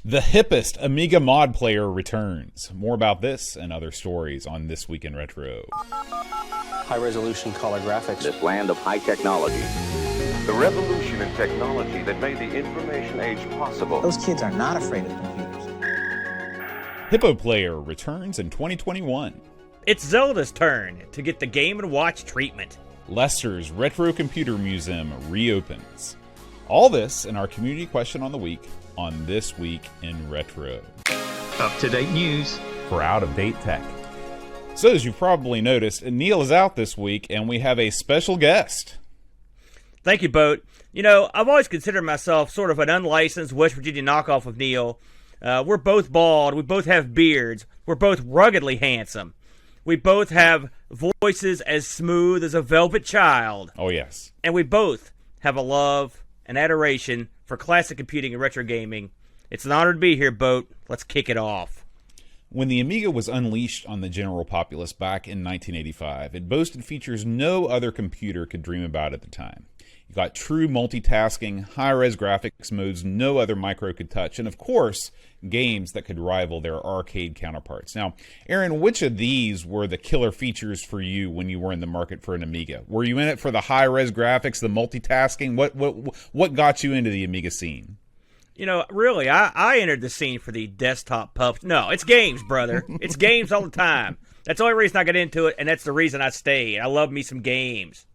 The hippest Amiga mod player returns. More about this and other stories on This Week in Retro. High-resolution color graphics. This land of high technology. The revolution in technology that made the information age possible. Those kids are not afraid of computers. HippoPlayer returns in 2021. It's Zelda's turn to get the Game & Watch treatment. Leicester's Retro Computer Museum reopens. All this and our community question on the week on This Week in Retro. Up-to-date news for out-of-date tech. So as you've probably noticed, Neil is out this week and we have a special guest. Thank you, Boat. You know, I've always considered myself sort of an unlicensed West Virginia knockoff of Neil. We're both bald. We both have beards. We're both ruggedly handsome. We both have voices as smooth as a velvet child. Oh, yes. And we both have a love and adoration for classic computing and retro gaming. It's an honor to be here, Boat. Let's kick it off. When the Amiga was unleashed on the general populace back in 1985, it boasted features no other computer could dream about at the time. You got true multitasking, high-res graphics modes no other micro could touch, and of course, games that could rival their arcade counterparts. Now, Aaron, which of these were the killer features for you when you were in the market for an Amiga? Were you in it for the high-res graphics, the multitasking? What got you into the Amiga scene? You know, really, I entered the scene for the desktop pups. No, it's games, brother. It's games all the time. That's the only reason I got into it, and that's the reason I stayed. I love me some games.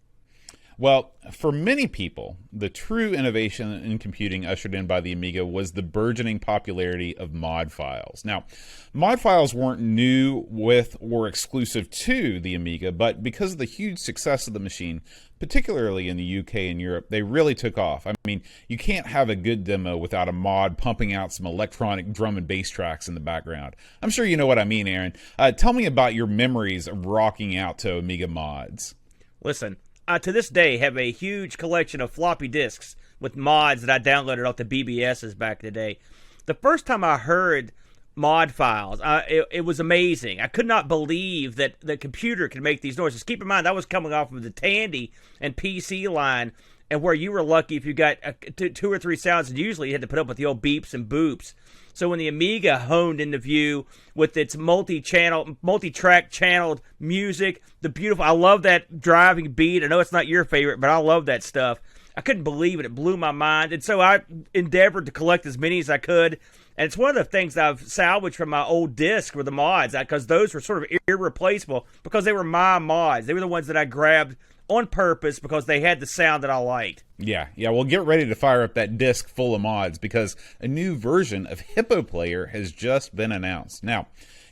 Well, for many people, the true innovation in computing ushered in by the Amiga was the burgeoning popularity of mod files. Now, mod files weren't new with or exclusive to the Amiga, but because of the huge success of the machine, particularly in the UK and Europe, they really took off. I mean, you can't have a good demo without a mod pumping out some electronic drum and bass tracks in the background. I'm sure you know what I mean, Aaron. Tell me about your memories of rocking out to Amiga mods. Listen. To this day, have a huge collection of floppy disks with mods that I downloaded off the BBSs back in the day. The first time I heard mod files, it was amazing. I could not believe that the computer could make these noises. Keep in mind, that was coming off of the Tandy and PC line, and where you were lucky if you got two or three sounds, and usually you had to put up with the old beeps and boops. So when the Amiga honed into view with its multi-track channeled music, I love that driving beat. I know it's not your favorite, but I love that stuff. I couldn't believe it. It blew my mind. And so I endeavored to collect as many as I could. And it's one of the things I've salvaged from my old disc were the mods, because those were sort of irreplaceable because they were my mods. They were the ones that I grabbed on purpose because they had the sound that I liked. Yeah, well, get ready to fire up that disc full of mods because a new version of HippoPlayer has just been announced. Now,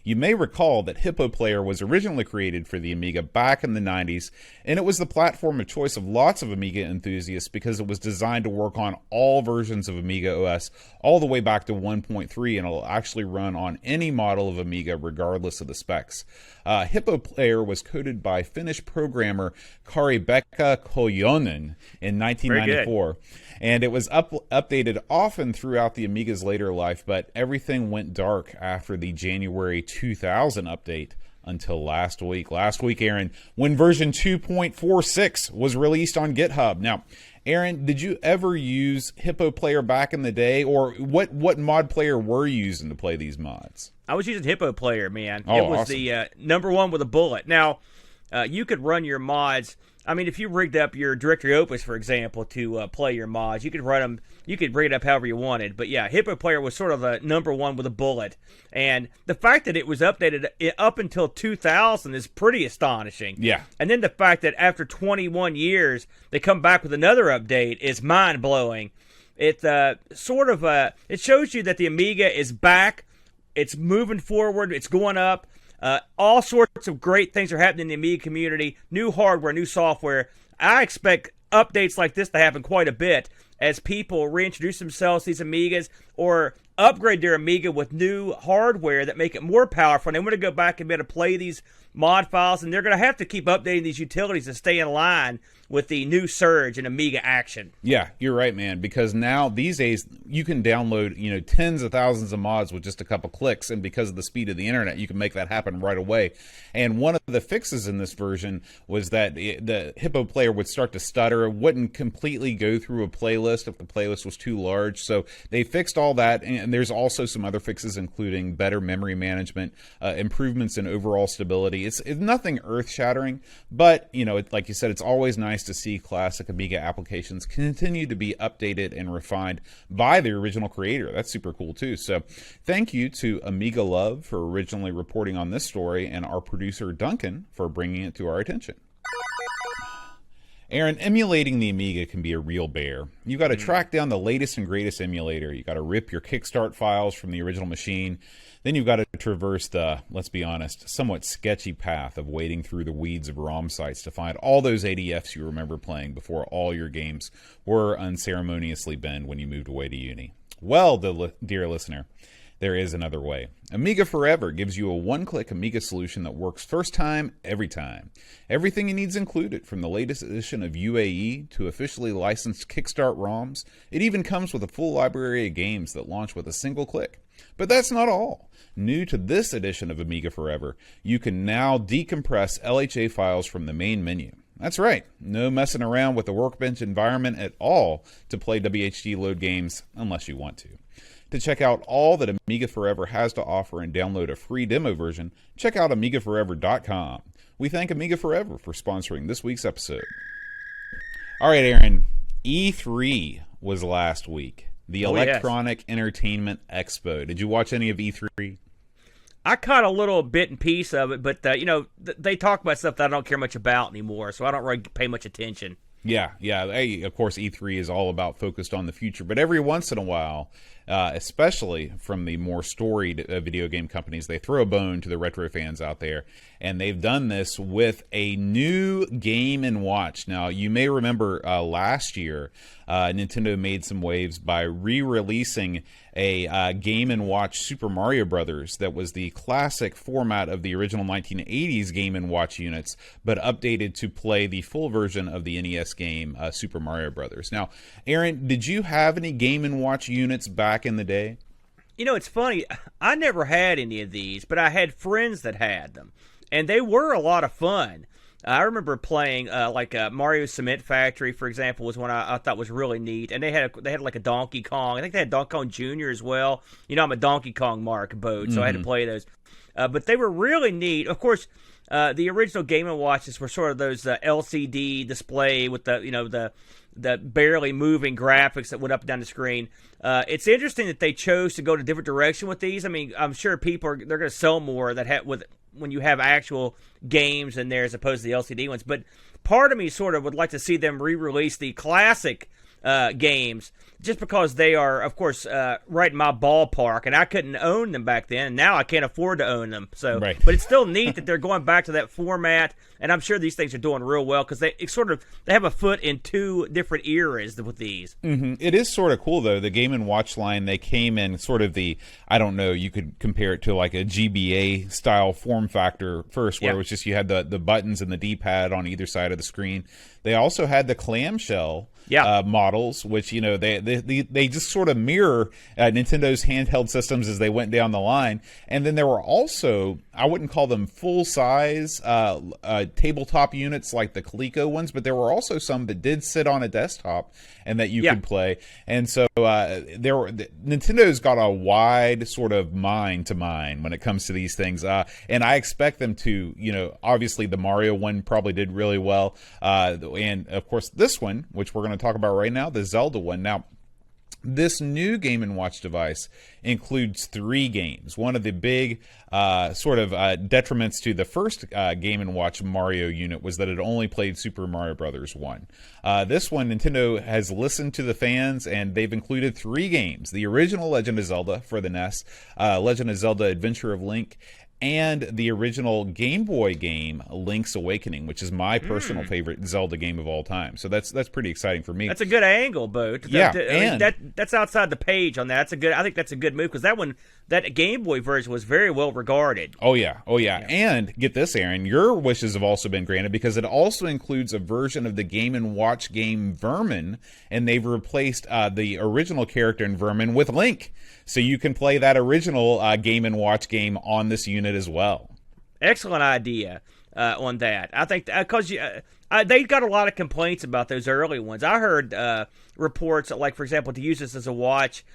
you may recall that HippoPlayer was originally created for the Amiga back in the 90s, and it was the platform of choice of lots of Amiga enthusiasts because it was designed to work on all versions of Amiga OS all the way back to 1.3, and it'll actually run on any model of Amiga regardless of the specs. HippoPlayer was coded by Finnish programmer Kari-Pekka Kojonen in 1994. And it was updated often throughout the Amiga's later life, but everything went dark after the January 2000 update until last week. Last week, Aaron, when version 2.46 was released on GitHub. Now, Aaron, did you ever use HippoPlayer back in the day, or what mod player were you using to play these mods? I was using HippoPlayer, man. Oh, it was awesome. the number one with a bullet. Now, you could run your mods. I mean, if you rigged up your Directory Opus, for example, to play your mods, you could run them. You could rig it up however you wanted. But yeah, HippoPlayer was sort of the number one with a bullet. And the fact that it was updated up until 2000 is pretty astonishing. Yeah. And then the fact that after 21 years they come back with another update is mind blowing. It it shows you that the Amiga is back. It's moving forward. It's going up. All sorts of great things are happening in the Amiga community. New hardware, new software. I expect updates like this to happen quite a bit as people reintroduce themselves to these Amigas or upgrade their Amiga with new hardware that make it more powerful. And they want to go back and be able to play these mod files, and they're going to have to keep updating these utilities to stay in line with the new surge in Amiga action. Yeah, you're right, man, because now these days you can download, tens of thousands of mods with just a couple clicks, and because of the speed of the internet, you can make that happen right away. And one of the fixes in this version was that the HippoPlayer would start to stutter. It wouldn't completely go through a playlist if the playlist was too large. So they fixed all that, and there's also some other fixes, including better memory management, improvements in overall stability. It's nothing earth-shattering, but, like you said, it's always nice to see classic Amiga applications continue to be updated and refined by the original creator. That's super cool, too. So thank you to Amiga Love for originally reporting on this story, and our producer, Duncan, for bringing it to our attention. Aaron, emulating the Amiga can be a real bear. You've got to track down the latest and greatest emulator. You've got to rip your Kickstart files from the original machine. Then you've got to traverse the, let's be honest, somewhat sketchy path of wading through the weeds of ROM sites to find all those ADFs you remember playing before all your games were unceremoniously banned when you moved away to uni. Well, dear listener, there is another way. Amiga Forever gives you a one-click Amiga solution that works first time, every time. Everything you need is included, from the latest edition of UAE to officially licensed Kickstart ROMs. It even comes with a full library of games that launch with a single click. But that's not all. New to this edition of Amiga Forever, you can now decompress LHA files from the main menu. That's right, no messing around with the Workbench environment at all to play WHD load games unless you want to. To check out all that Amiga Forever has to offer and download a free demo version, check out AmigaForever.com. We thank Amiga Forever for sponsoring this week's episode. All right, Aaron, E3 was last week. The Electronic Entertainment Expo. Did you watch any of E3? I caught a little bit and piece of it, but, they talk about stuff that I don't care much about anymore, so I don't really pay much attention. Yeah. Of course, E3 is all about focused on the future, but every once in a while, especially from the more storied video game companies, they throw a bone to the retro fans out there, and they've done this with a new Game & Watch. Now, you may remember last year, Nintendo made some waves by re-releasing a Game & Watch Super Mario Brothers that was the classic format of the original 1980s Game & Watch units, but updated to play the full version of the NES game Super Mario Brothers. Now, Aaron, did you have any Game & Watch units back in the day? It's funny. I never had any of these, but I had friends that had them, and they were a lot of fun. I remember playing Mario Cement Factory, for example, was one I thought was really neat, and they had like a Donkey Kong. I think they had Donkey Kong Jr. as well. I'm a Donkey Kong mark boat, so I had to play those. But they were really neat. Of course, the original Game & Watches were sort of those LCD display with the barely moving graphics that went up and down the screen. It's interesting that they chose to go a different direction with these. I mean, I'm sure they're going to sell more when you have actual games in there as opposed to the LCD ones. But part of me sort of would like to see them re-release the classic games, just because they are, of course, right in my ballpark, and I couldn't own them back then, and now I can't afford to own them. So, right. But it's still neat that they're going back to that format, and I'm sure these things are doing real well because they have a foot in two different eras with these. Mm-hmm. It is sort of cool, though. The Game & Watch line, they came in sort of I don't know, you could compare it to like a GBA style form factor first, where it was just you had the buttons and the D-pad on either side of the screen. They also had the clamshell models, which they just sort of mirror Nintendo's handheld systems as they went down the line. And then there were also, I wouldn't call them full size tabletop units like the Coleco ones, but there were also some that did sit on a desktop and that you could play. And so Nintendo's got a wide sort of mind to mind when it comes to these things, and I expect them to. Obviously the Mario one probably did really well, and of course this one, which we're going to talk about right now, the Zelda one. Now, this new Game & Watch device includes 3 games. One of the big detriments to the first Game & Watch Mario unit was that it only played Super Mario Brothers 1. This one, Nintendo has listened to the fans, and they've included 3 games. The original Legend of Zelda for the NES, Legend of Zelda Adventure of Link, and the original Game Boy game Link's Awakening, which is my personal favorite Zelda game of all time. So that's pretty exciting for me. That's a good angle, Boat. Yeah, I mean, that's outside the page on that. I think that's a good move because that Game Boy version was very well regarded. Oh yeah. And get this, Aaron, your wishes have also been granted because it also includes a version of the Game & Watch game Vermin, and they've replaced the original character in Vermin with Link. So you can play that original Game & Watch game on this unit as well. Excellent idea on that. I think because they got a lot of complaints about those early ones. I heard reports, like for example, to use this as a watch,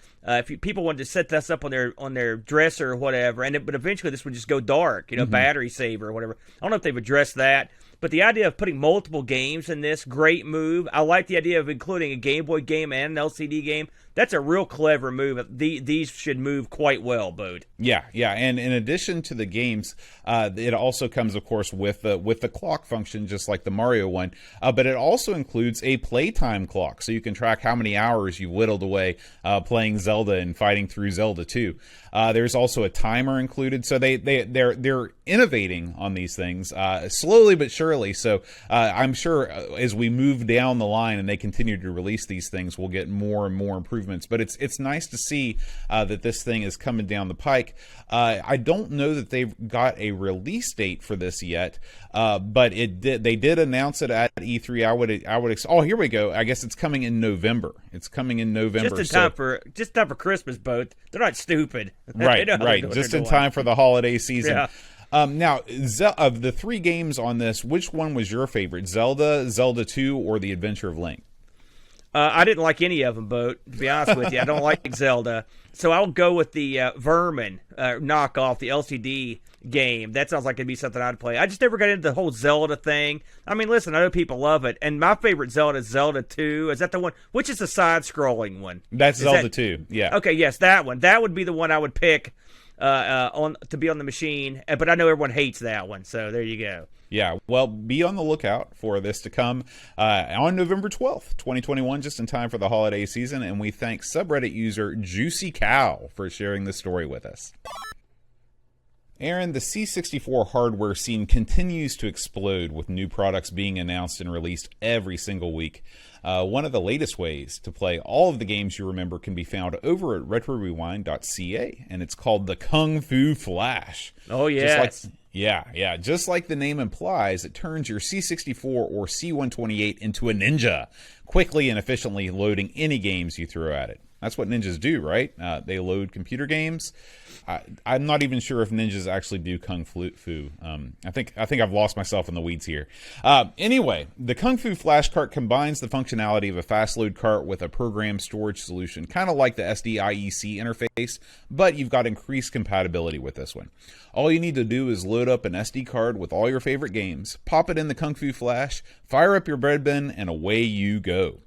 people wanted to set this up on their dresser or whatever, but eventually this would just go dark, battery saver or whatever. I don't know if they've addressed that. But the idea of putting multiple games in this, great move. I like the idea of including a Game Boy game and an LCD game. That's a real clever move. These should move quite well, Bode. Yeah. And in addition to the games, it also comes, of course, with the clock function, just like the Mario one. But it also includes a playtime clock, so you can track how many hours you whittled away playing Zelda and fighting through Zelda 2. There's also a timer included, so they're innovating on these things slowly but surely. So I'm sure as we move down the line and they continue to release these things, we'll get more and more improvements. But it's nice to see that this thing is coming down the pike. I don't know that they've got a release date for this yet, but they did announce it at E3. I would. Oh, here we go. I guess it's coming in November. Just in time for Christmas, Boat. They're not stupid. Right. Just in time for the holiday season. Yeah. Now, of the three games on this, which one was your favorite? Zelda, Zelda 2, or The Adventure of Link? I didn't like any of them, Boat, to be honest with you. I don't like Zelda. So I'll go with the Vermin knockoff, the LCD game. That sounds like it'd be something I'd play. I just never got into the whole Zelda thing. I mean, listen, I know people love it. And my favorite Zelda is Zelda 2. Is that the one? Which is the side-scrolling one? That's Zelda 2, yeah. Okay, yes, that one. That would be the one I would pick to be on the machine. But I know everyone hates that one, so there you go. Yeah, well, be on the lookout for this to come on November 12th, 2021, just in time for the holiday season. And we thank subreddit user Juicy Cow for sharing this story with us. Aaron, the C64 hardware scene continues to explode with new products being announced and released every single week. One of the latest ways to play all of the games you remember can be found over at RetroRewind.ca, and it's called the Kung Fu Flash. Oh, yes. Just like the name implies, it turns your C64 or C128 into a ninja, quickly and efficiently loading any games you throw at it. That's what ninjas do, right? They load computer games. I'm not even sure if ninjas actually do kung fu. I think I've lost myself in the weeds here. Anyway, the Kung Fu Flash Cart combines the functionality of a fast load cart with a program storage solution, kind of like the SDIEC interface, but you've got increased compatibility with this one. All you need to do is load up an SD card with all your favorite games, pop it in the Kung Fu Flash, fire up your bread bin, and away you go.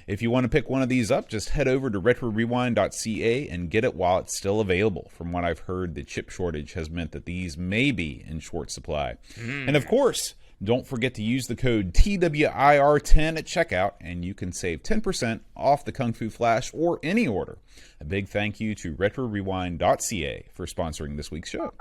If you want to pick one of these up, just head over to RetroRewind.ca and get it while it's still available. From what I've heard, the chip shortage has meant that these may be in short supply. And of course, don't forget to use the code TWIR10 at checkout, and you can save 10% off the Kung Fu Flash or any order. A big thank you to RetroRewind.ca for sponsoring this week's show.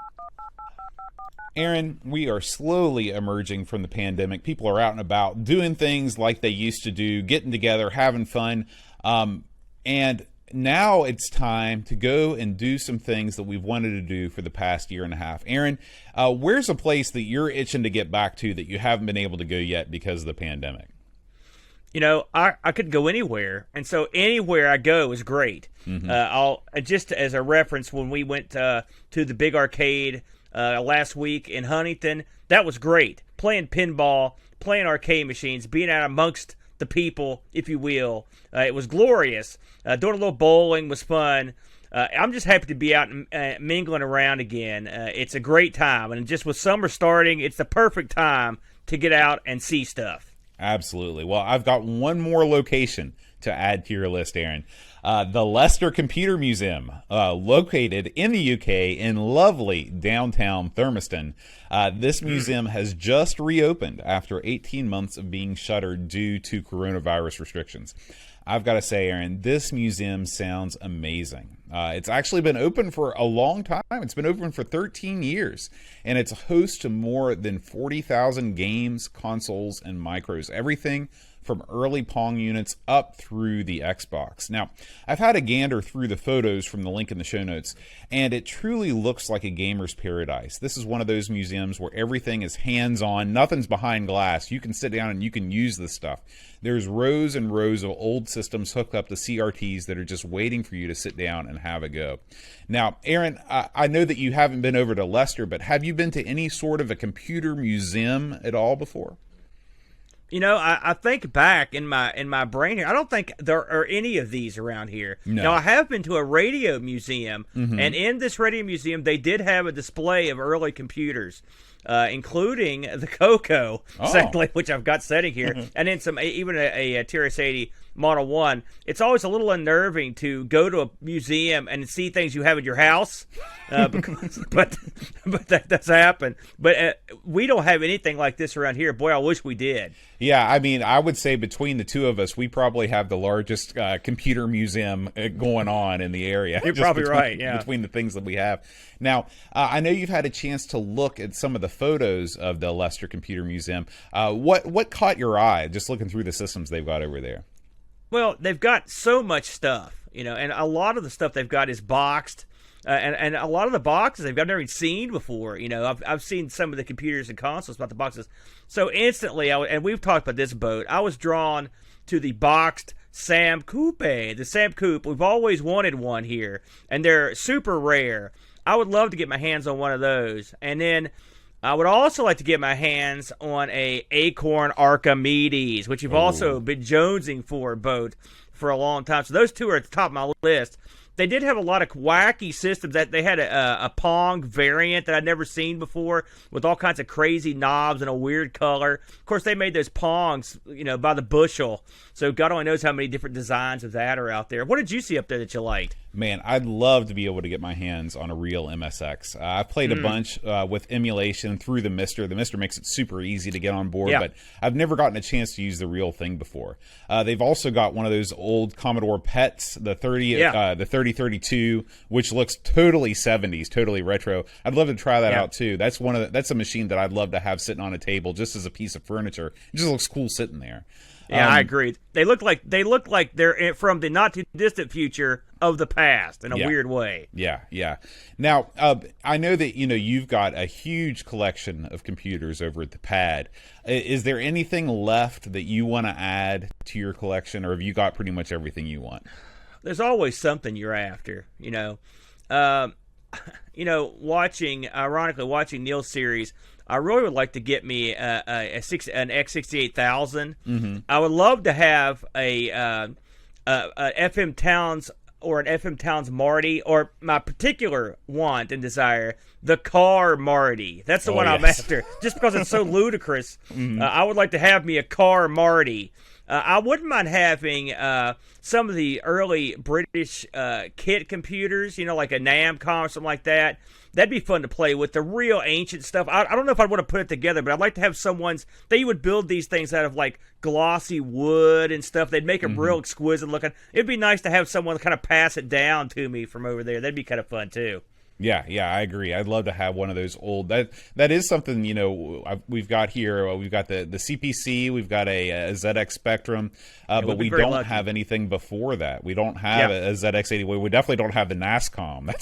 Aaron, we are slowly emerging from the pandemic. People are out and about doing things like they used to do, getting together, having fun. And now it's time to go and do some things that we've wanted to do for the past year and a half. Aaron, where's a place that you're itching to get back to that you haven't been able to go yet because of the pandemic? I could go anywhere, and so anywhere I go is great. I'll just as a reference, when we went to the big arcade last week in Huntington, that was great. Playing pinball, playing arcade machines, being out amongst the people, if you will. It was glorious. Doing a little bowling was fun. I'm just happy to be out and mingling around again. It's a great time, and just with summer starting, it's the perfect time to get out and see stuff. Absolutely. Well, I've got one more location to add to your list, Aaron. The Leicester Computer Museum, located in the UK in lovely downtown Thurmaston. This museum has just reopened after 18 months of being shuttered due to coronavirus restrictions. I've got to say, Aaron, this museum sounds amazing. It's actually been open for a long time. It's been open for 13 years, and it's host to more than 40,000 games, consoles, and micros. Everything from early Pong units up through the Xbox. Now, I've had a gander through the photos from the link in the show notes, and it truly looks like a gamer's paradise. This is one of those museums where everything is hands-on, nothing's behind glass. You can sit down and you can use this stuff. There's rows and rows of old systems hooked up to CRTs that are just waiting for you to sit down and have a go. Now, Aaron, I know that you haven't been over to Leicester, but have you been to any sort of a computer museum at all before? You know, I think back in my brain here. I don't think there are any of these around here. No. Now, I have been to a radio museum, and in this radio museum, they did have a display of early computers, including the Coco, sadly, which I've got sitting here, and then even a TRS-80 Model 1. It's always a little unnerving to go to a museum and see things you have in your house, but that does happen. But we don't have anything like this around here. Boy, I wish we did. Yeah, I mean, I would say between the two of us, we probably have the largest computer museum going on in the area. You're probably right, yeah. Between the things that we have. Now, I know you've had a chance to look at some of the photos of the Leicester Computer Museum. What caught your eye just looking through the systems they've got over there? Well, they've got so much stuff, you know, and a lot of the stuff they've got is boxed. And a lot of the boxes I've never even seen before. You know, I've seen some of the computers and consoles about the boxes. So instantly, and we've talked about this boat, I was drawn to the boxed Sam Coupe. The Sam Coupe, we've always wanted one here, and they're super rare. I would love to get my hands on one of those. And then I would also like to get my hands on a Acorn Archimedes, which you've also been jonesing for, boat, for a long time. So those two are at the top of my list. They did have a lot of wacky systems. That they had a Pong variant that I'd never seen before with all kinds of crazy knobs and a weird color. Of course, they made those Pongs, you know, by the bushel. So God only knows how many different designs of that are out there. What did you see up there that you liked? Man, I'd love to be able to get my hands on a real MSX. I've played a bunch with emulation through the Mister. The Mister makes it super easy to get on board, but I've never gotten a chance to use the real thing before. They've also got one of those old Commodore PETs, the 3032, which looks totally 70s, totally retro. I'd love to try that out too. That's that's a machine that I'd love to have sitting on a table just as a piece of furniture. It just looks cool sitting there. Yeah, I agree. They look like they're from the not too distant future of the past in a weird way. Yeah. Now, I know that you've got a huge collection of computers over at the pad. Is there anything left that you want to add to your collection, or have you got pretty much everything you want? There's always something you're after, ironically, watching Neil's series, I really would like to get me an X68000. Mm-hmm. I would love to have a FM Towns or an FM Towns Marty, or my particular want and desire, the car Marty. That's the one I'm after, just because it's so ludicrous. Mm-hmm. I would like to have me a car Marty. I wouldn't mind having some of the early British kit computers, like a Namcom or something like that. That'd be fun to play with, the real ancient stuff. I don't know if I'd want to put it together, but I'd like to have some ones that you would build these things out of, like glossy wood and stuff. They'd make them real exquisite looking. It'd be nice to have someone kind of pass it down to me from over there. That'd be kind of fun too. Yeah, I agree. I'd love to have one of those old. That is something we've got here. We've got the CPC. We've got a ZX Spectrum, but we don't have anything before that. We don't have a ZX80. We definitely don't have the NASCOM.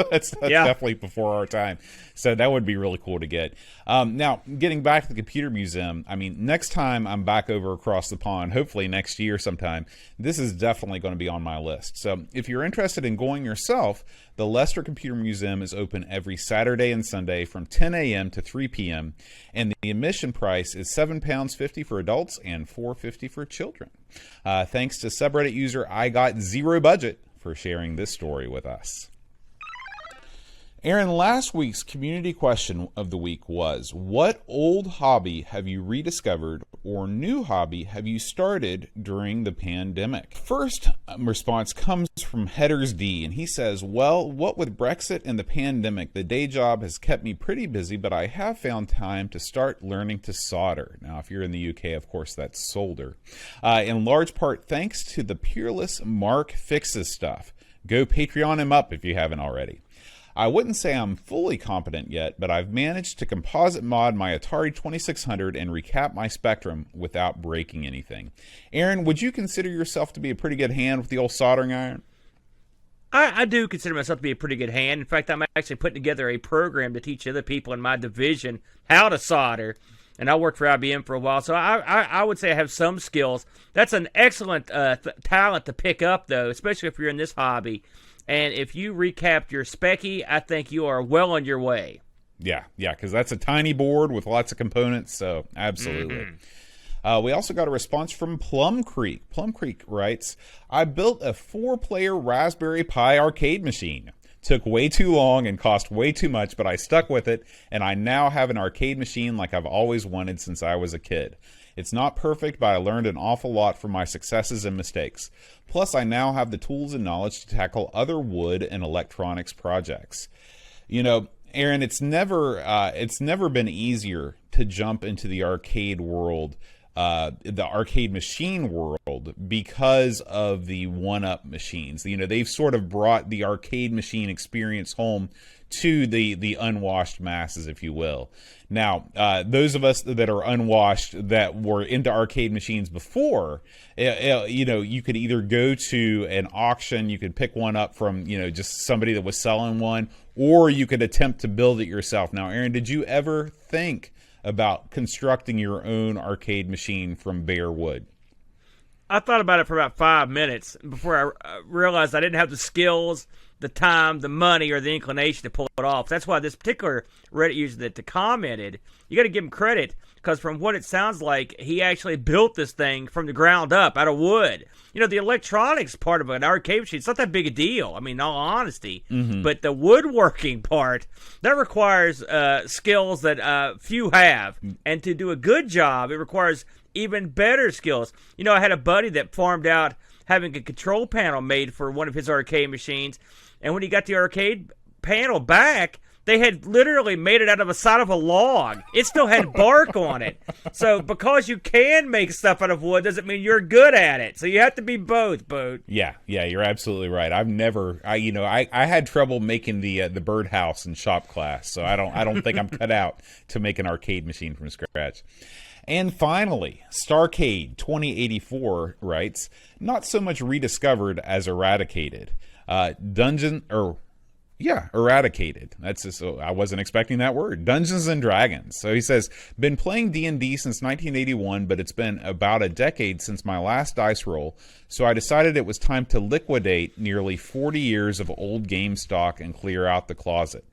That's definitely before our time. So that would be really cool to get. Now, getting back to the Computer Museum, I mean, next time I'm back over across the pond, hopefully next year sometime, this is definitely going to be on my list. So if you're interested in going yourself, the Leicester Computer Museum is open every Saturday and Sunday from 10 a.m. to 3 p.m., and the admission price is £7.50 for adults and $4.50 for children. Thanks to subreddit user I Got Zero Budget for sharing this story with us. Aaron, last week's community question of the week was, what old hobby have you rediscovered or new hobby have you started during the pandemic? First response comes from Headers D, and he says, well, what with Brexit and the pandemic, the day job has kept me pretty busy, but I have found time to start learning to solder. Now, if you're in the UK, of course, that's solder. In large part thanks to the peerless Mark Fixes stuff. Go Patreon him up if you haven't already. I wouldn't say I'm fully competent yet, but I've managed to composite mod my Atari 2600 and recap my Spectrum without breaking anything. Aaron, would you consider yourself to be a pretty good hand with the old soldering iron? I do consider myself to be a pretty good hand. In fact, I'm actually putting together a program to teach other people in my division how to solder. And I worked for IBM for a while, so I would say I have some skills. That's an excellent talent to pick up, though, especially if you're in this hobby. And if you recapped your Specky, I think you are well on your way. Yeah, because that's a tiny board with lots of components, so absolutely. We also got a response from Plum Creek. Plum Creek writes, I built a 4-player Raspberry Pi arcade machine. Took way too long and cost way too much, but I stuck with it, and I now have an arcade machine like I've always wanted since I was a kid. It's not perfect, but I learned an awful lot from my successes and mistakes. Plus, I now have the tools and knowledge to tackle other wood and electronics projects. You know, Aaron, it's never been easier to jump into the arcade world, the arcade machine world, because of the one-up machines. You know, they've sort of brought the arcade machine experience home to the unwashed masses, if you will. Now, those of us that are unwashed that were into arcade machines before, you know, you could either go to an auction, you could pick one up from, you know, just somebody that was selling one, or you could attempt to build it yourself. Now, Aaron, did you ever think about constructing your own arcade machine from bare wood? I thought about it for about 5 minutes before I realized I didn't have the skills, the time, the money, or the inclination to pull it off. That's why this particular Reddit user that commented, you got to give him credit, because from what it sounds like, he actually built this thing from the ground up out of wood. You know, the electronics part of an arcade machine, it's not that big a deal, I mean, in all honesty. But the woodworking part, that requires skills that few have. And to do a good job, it requires even better skills. You know, I had a buddy that farmed out having a control panel made for one of his arcade machines, and when he got the arcade panel back, they had literally made it out of the side of a log. It still had bark on it. So because you can make stuff out of wood doesn't mean you're good at it. So you have to be both, Boat. Yeah, you're absolutely right. I had trouble making the birdhouse in shop class, so I don't think I'm cut out to make an arcade machine from scratch. And finally, Starcade 2084 writes, not so much rediscovered as eradicated. Eradicated. That's just, I wasn't expecting that word. Dungeons and Dragons. So he says, been playing D&D since 1981, but it's been about a decade since my last dice roll, so I decided it was time to liquidate nearly 40 years of old game stock and clear out the closet.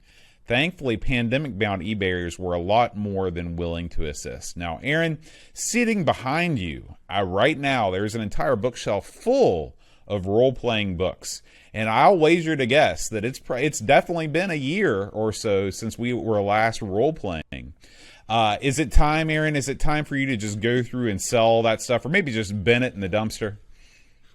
Thankfully, pandemic-bound eBayers were a lot more than willing to assist. Now, Aaron, sitting behind you right now, there's an entire bookshelf full of role-playing books. And I'll wager to guess that it's definitely been a year or so since we were last role-playing. Is it time, Aaron? Is it time for you to just go through and sell all that stuff, or maybe just bin it in the dumpster?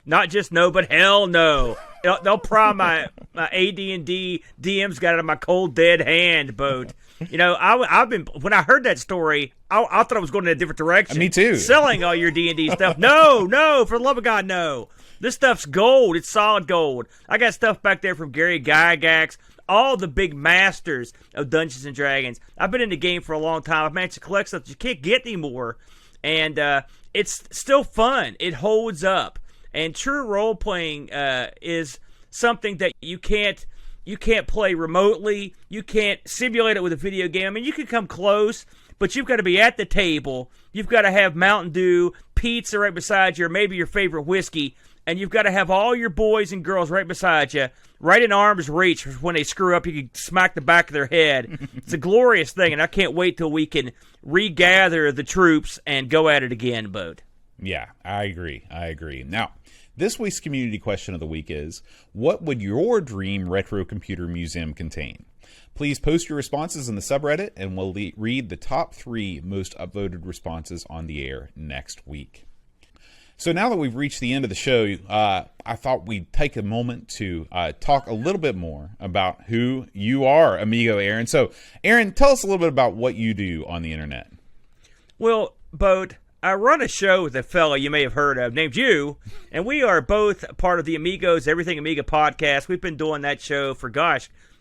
Not just no, but hell no. They'll pry my AD&D DM's got it in my cold dead hand, Boat. You know, I've been, when I heard that story, I thought I was going in a different direction. Me too. Selling all your D&D stuff. No, for the love of God, no. This stuff's gold. It's solid gold. I got stuff back there from Gary Gygax, all the big masters of Dungeons and Dragons. I've been in the game for a long time. I've managed to collect stuff that you can't get anymore. And it's still fun. It holds up. And true role-playing is something that you can't play remotely. You can't simulate it with a video game. I mean, you can come close, but you've got to be at the table. You've got to have Mountain Dew, pizza right beside you, or maybe your favorite whiskey. And you've got to have all your boys and girls right beside you, right in arm's reach. When they screw up, you can smack the back of their head. It's a glorious thing, and I can't wait till we can regather the troops and go at it again, Boat. Yeah, I agree. Now, this week's community question of the week is, what would your dream retro computer museum contain? Please post your responses in the subreddit, and we'll read the top 3 most upvoted responses on the air next week. So now that we've reached the end of the show, I thought we'd take a moment to talk a little bit more about who you are, Amigo Aaron. So, Aaron, tell us a little bit about what you do on the internet. Well, Boat, I run a show with a fellow you may have heard of named you, and we are both part of the Amigos Everything Amiga podcast. We've been doing that show for, I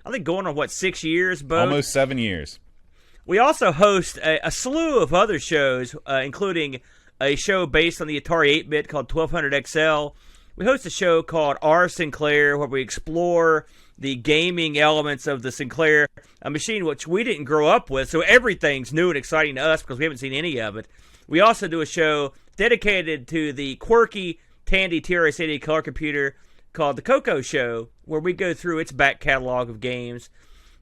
think going on, 6 years, Bo? Almost 7 years. We also host a slew of other shows, including a show based on the Atari 8-bit called 1200 XL. We host a show called R Sinclair, where we explore the gaming elements of the Sinclair, a machine which we didn't grow up with, so everything's new and exciting to us because we haven't seen any of it. We also do a show dedicated to the quirky Tandy TRS-80 color computer called The Coco Show, where we go through its back catalog of games.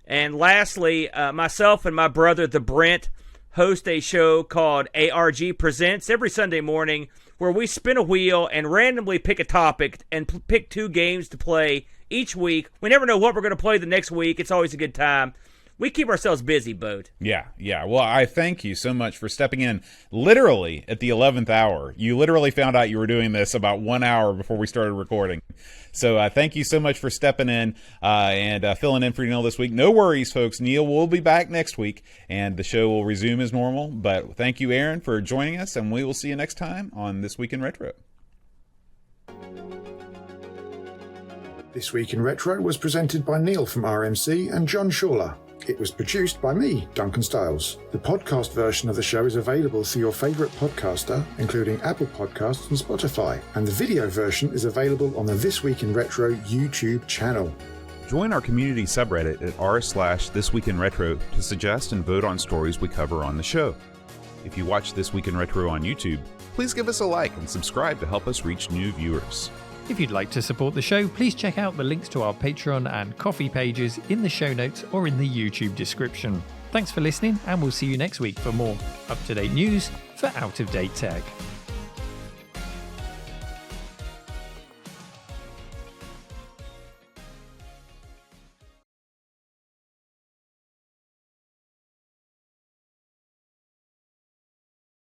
And lastly, myself and my brother, the Brent, host a show called ARG Presents every Sunday morning, where we spin a wheel and randomly pick a topic and pick 2 games to play each week. We never know what we're going to play the next week. It's always a good time. We keep ourselves busy, Boat. Yeah. Well, I thank you so much for stepping in literally at the 11th hour. You literally found out you were doing this about 1 hour before we started recording. So thank you so much for stepping in and filling in for Neil this week. No worries, folks. Neil will be back next week, and the show will resume as normal. But thank you, Aaron, for joining us, and we will see you next time on This Week in Retro. This Week in Retro was presented by Neil from RMC and John Shawler. It was produced by me, Duncan Stiles. The podcast version of the show is available through your favourite podcaster, including Apple Podcasts and Spotify, and the video version is available on the This Week in Retro YouTube channel. Join our community subreddit at r/thisweekinretro to suggest and vote on stories we cover on the show. If you watch This Week in Retro on YouTube, please give us a like and subscribe to help us reach new viewers. If you'd like to support the show, please check out the links to our Patreon and Ko-fi pages in the show notes or in the YouTube description. Thanks for listening, and we'll see you next week for more up-to-date news for out-of-date tech.